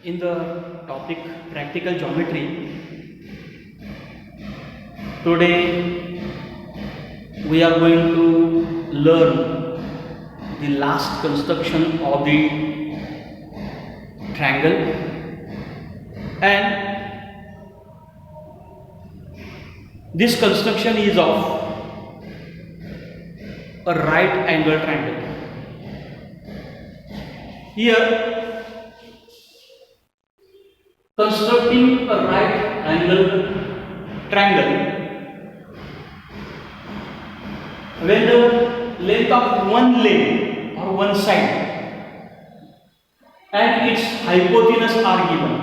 In the topic practical geometry, today we are going to learn the last construction of the triangle, and this construction is of a right angle triangle. Here, constructing a right angle triangle, when the length of one leg or one side and its hypotenuse are given,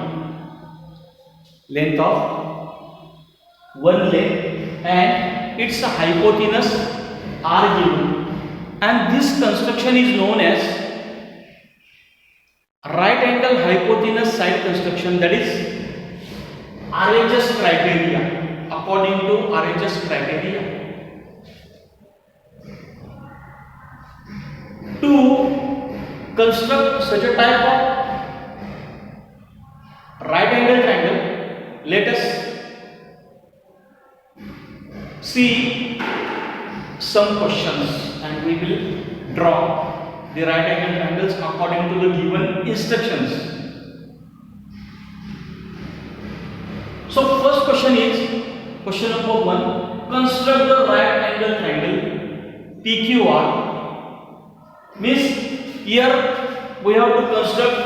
length of one leg and its hypotenuse are given, and this construction is known as right angle hypotenuse side construction, that is RHS criteria, according to RHS criteria. To construct such a type of right angle triangle, let us see some questions and we will draw the right angle triangles according to the given instructions. So first question is question number 1. Construct the right angle triangle PQR. Means here we have to construct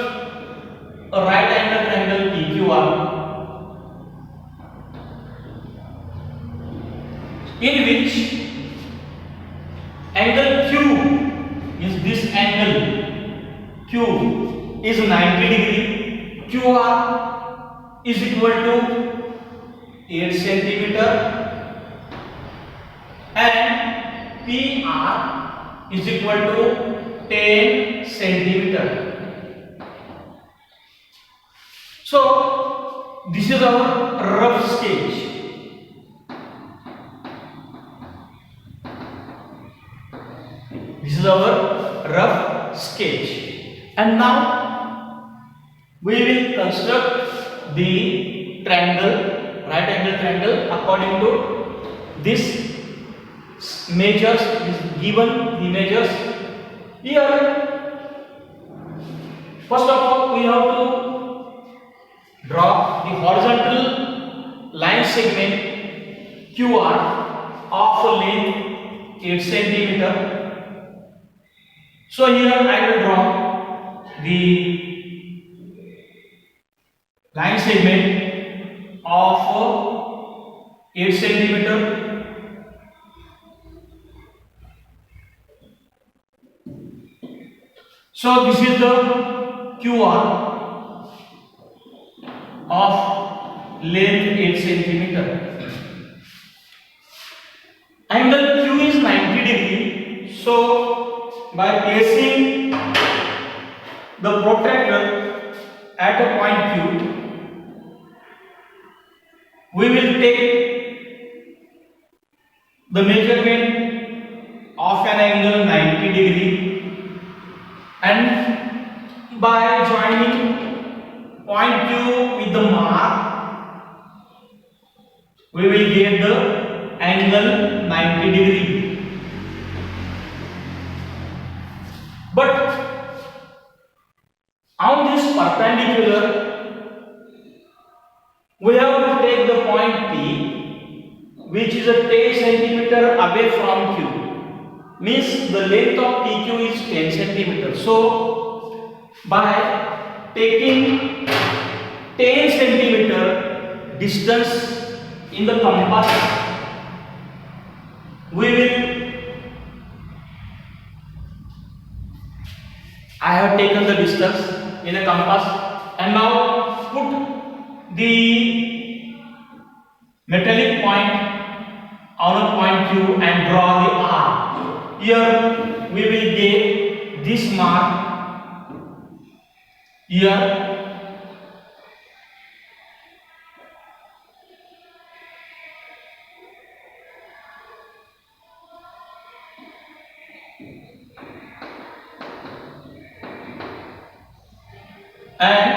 a right angle triangle PQR, in which angle Q is this angle Q is 90 degree, QR is equal to 8 centimeter, and PR is equal to 10 centimeter. So this is our rough sketch. This is our rough sketch, and now we will construct the triangle, right angle triangle, according to this measures, is given the measures. Here, first of all, we have to draw the horizontal line segment QR of length 8 centimeter. So here I will draw the line segment of 8 centimeter. So this is the QR of length 8 centimeter. Angle Q is 90 degree. So by placing the protractor at a point Q, we will take the measurement of an angle 90 degree, and by joining point Q with the mark, we will get the angle 90 degree. But on this perpendicular, we have to take the point P, which is a 10 centimeter away from Q. Means the length of PQ is 10 centimeters. So by taking 10 centimeter distance in the compass, I have taken the distance in a compass, and now put the metallic point on a point Q and draw the R. Here we will get this mark here, and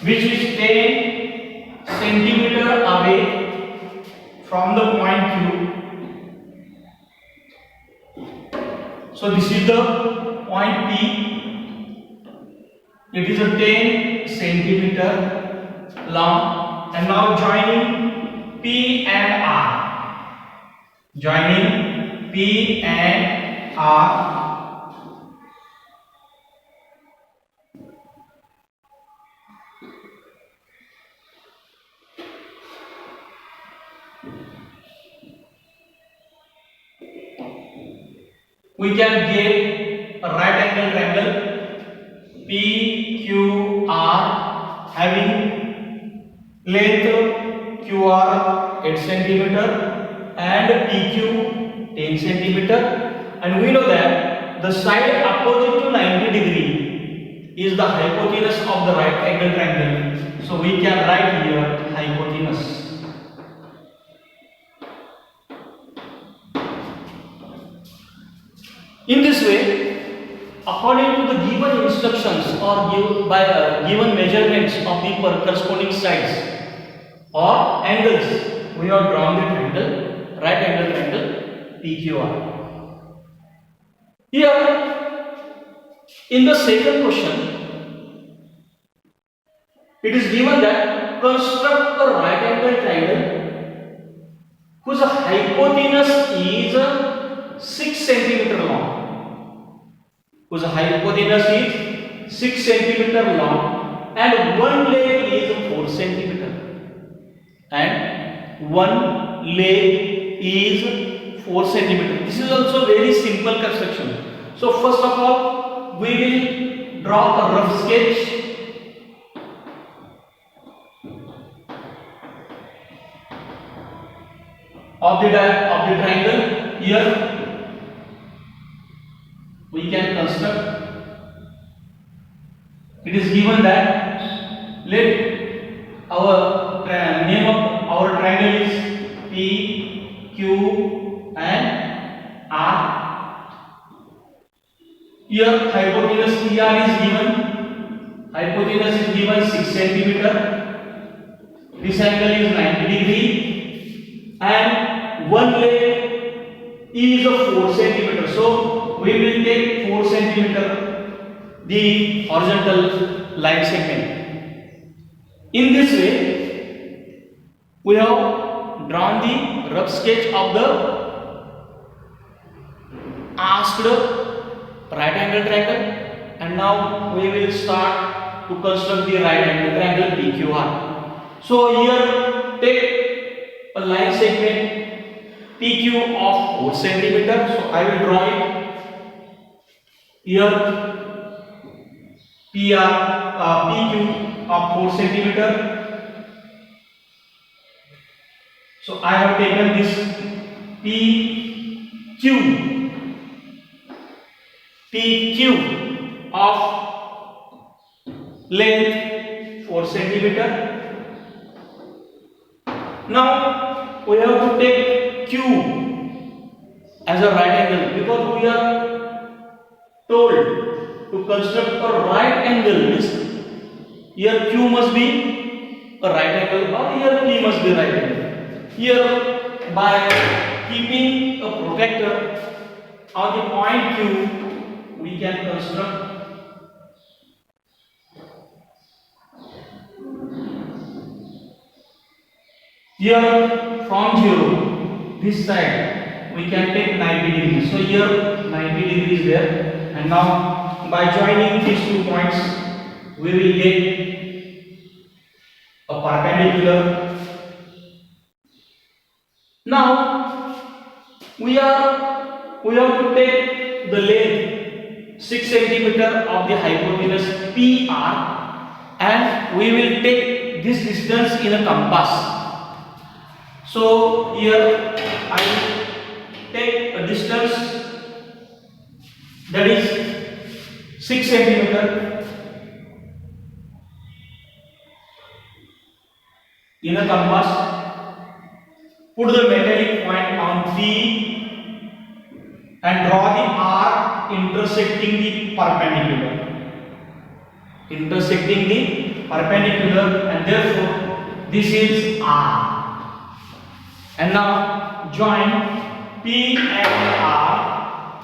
which is 10 centimeter away from the point Q. So this is the point P. It is a 10 centimeter long, and now joining P and R. Joining P and R. We can get a right angle triangle PQR having length QR 8 centimeter and PQ 10 centimeter, and we know that the side opposite to 90 degree is the hypotenuse of the right angle triangle. So we can write here hypotenuse. In this way, according to the given instructions or given measurements of the corresponding sides or angles, we have drawn the triangle, right angle triangle PQR. Here, in the second question, it is given that construct a right angle triangle whose hypotenuse is 6 centimeter long. Whose hypotenuse is 6 centimeter long and one leg is 4 centimeter. And one leg is 4 centimeter. This is also very simple construction. So first of all, we will draw a rough sketch of the triangle. Here we can construct. It is given that let our name of our triangle is P, Q and R. Here hypotenuse PR is given. Hypotenuse is given 6 centimeter. This angle is 90 degree and one leg is of 4 centimeter. So we will take 4 centimeter the horizontal line segment. In this way, we have drawn the rough sketch of the asked right angle triangle, and now we will start to construct the right angle triangle PQR. So here take a line segment PQ of 4 centimeter. So I will draw it. Here PQ of 4 centimeter. So I have taken this PQ of length 4 centimeter. Now we have to take Q as a right angle, because we are told to construct a right angle means here Q must be a right angle or here P must be right angle. Here by keeping a protractor on the point Q, we can construct here from 0 this side we can take 90 degrees. So here 90 degrees there, and now by joining these 2 points we will get a perpendicular. Now we have to take the length 6 centimeter of the hypotenuse PR, and we will take this distance in a compass. So here I will take a distance that is 6 centimeter in a compass. Put the metallic point on P and draw the arc intersecting the perpendicular. Intersecting the perpendicular, and therefore this is R. And now join P and R.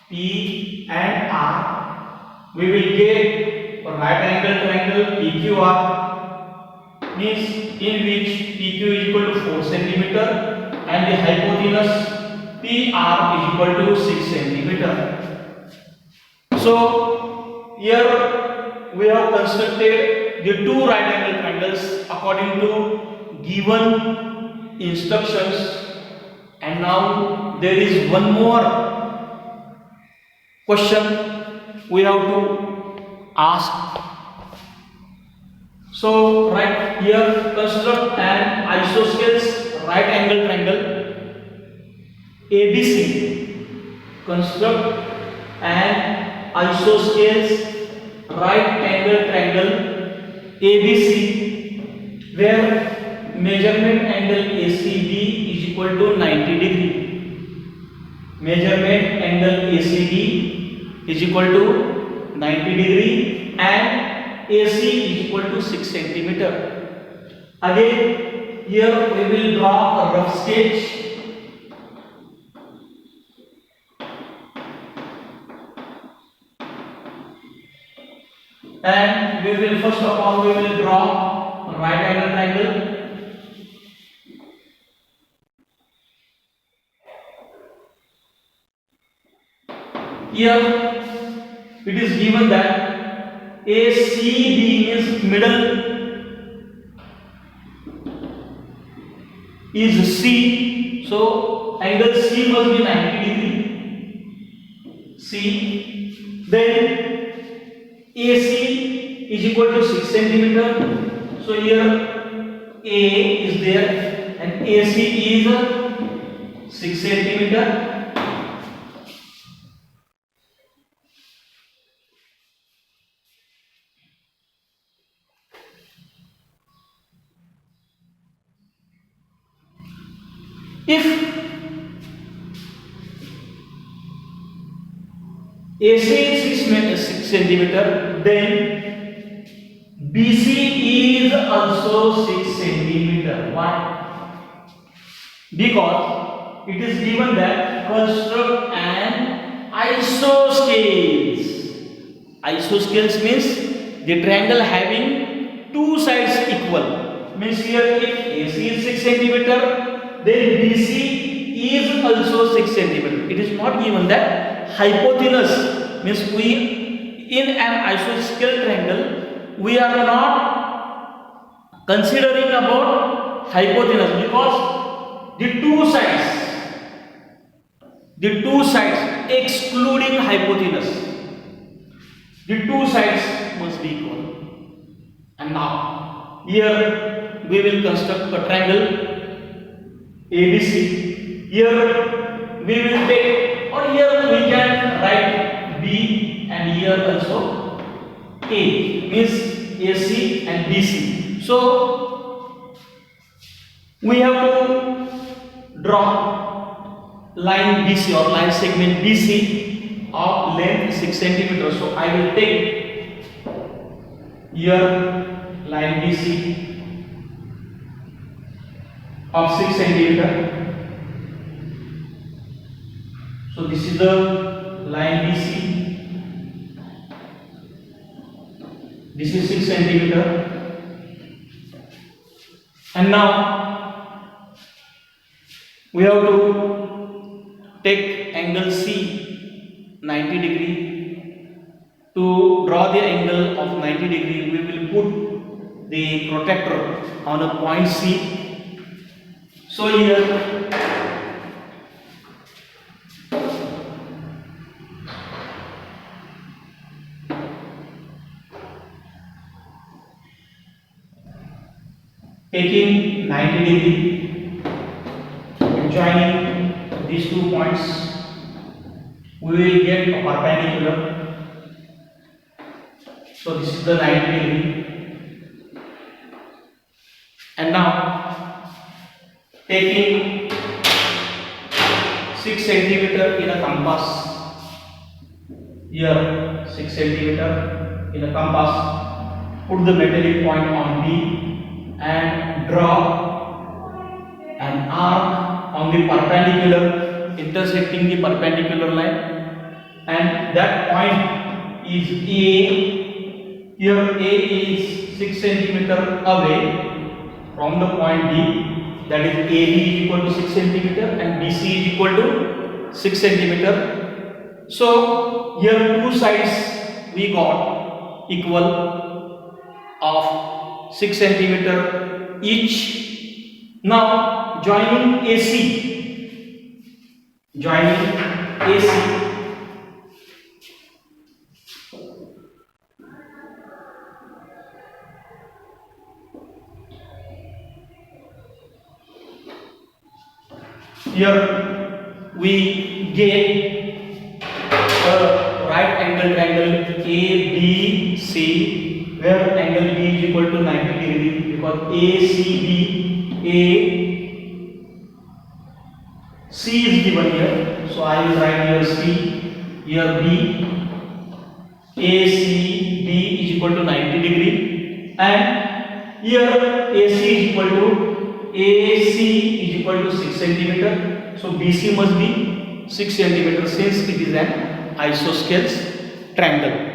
P and R. We will get a right angle triangle PQR, means in which PQ is equal to 4 centimeter and the hypotenuse PR is equal to 6 centimeter. So here we have constructed the two right angle triangles according to given instructions, and now there is one more question we have to ask. So right here, construct an isosceles right angle triangle ABC. Construct an isosceles right angle triangle ABC where measurement angle ACB is equal to 90 degree. Measurement angle ACB is equal to 90 degree and AC is equal to 6 centimeter. Again, here we will draw a rough sketch. And we will first of all we will draw a right angle triangle. Here it is given that ACB is middle is C, so angle C must be 90 degree. C, then AC is equal to 6 centimeter. So here A is there and AC is 6 centimeter. If AC is 6 centimeter, then BC is also 6 centimeter. Why? Because it is given that construct an isosceles. Isosceles means the triangle having two sides equal. Means here if AC is 6 centimeter, then BC is also 6 centimeter. It is not given that hypotenuse, means we in an isosceles triangle we are not considering about hypotenuse because the two sides excluding hypotenuse, the two sides must be equal. And now here we will construct a triangle ABC. Here we will take, or here we can write B, and here also A, means AC and BC. So we have to draw line BC or line segment BC of length 6 centimeters. So I will take here line BC of 6 centimeter. So this is the line BC. This is 6 centimeter. And now we have to take angle C 90 degree. To draw the angle of 90 degree, we will put the protractor on a point C. So here taking 90 degree and joining these 2 points, we will get a perpendicular. So this is the 90 degree. And now taking 6 centimeter in a compass, here 6 centimeter in a compass, put the metallic point on B and draw an arc on the perpendicular, intersecting the perpendicular line, and that point is A. Here A is 6 cm away from the point B, that is AB is equal to 6 cm and BC is equal to 6 cm. So here two sides we got equal of 6 cm each. Now joining AC, here we get a right angle triangle ABC, where angle B is equal to 90 degree, because C is given here, so I will write here C, here B. ACB is equal to 90 degree, and here AC is equal to 6 cm. So BC must be 6 cm since it is an isosceles triangle.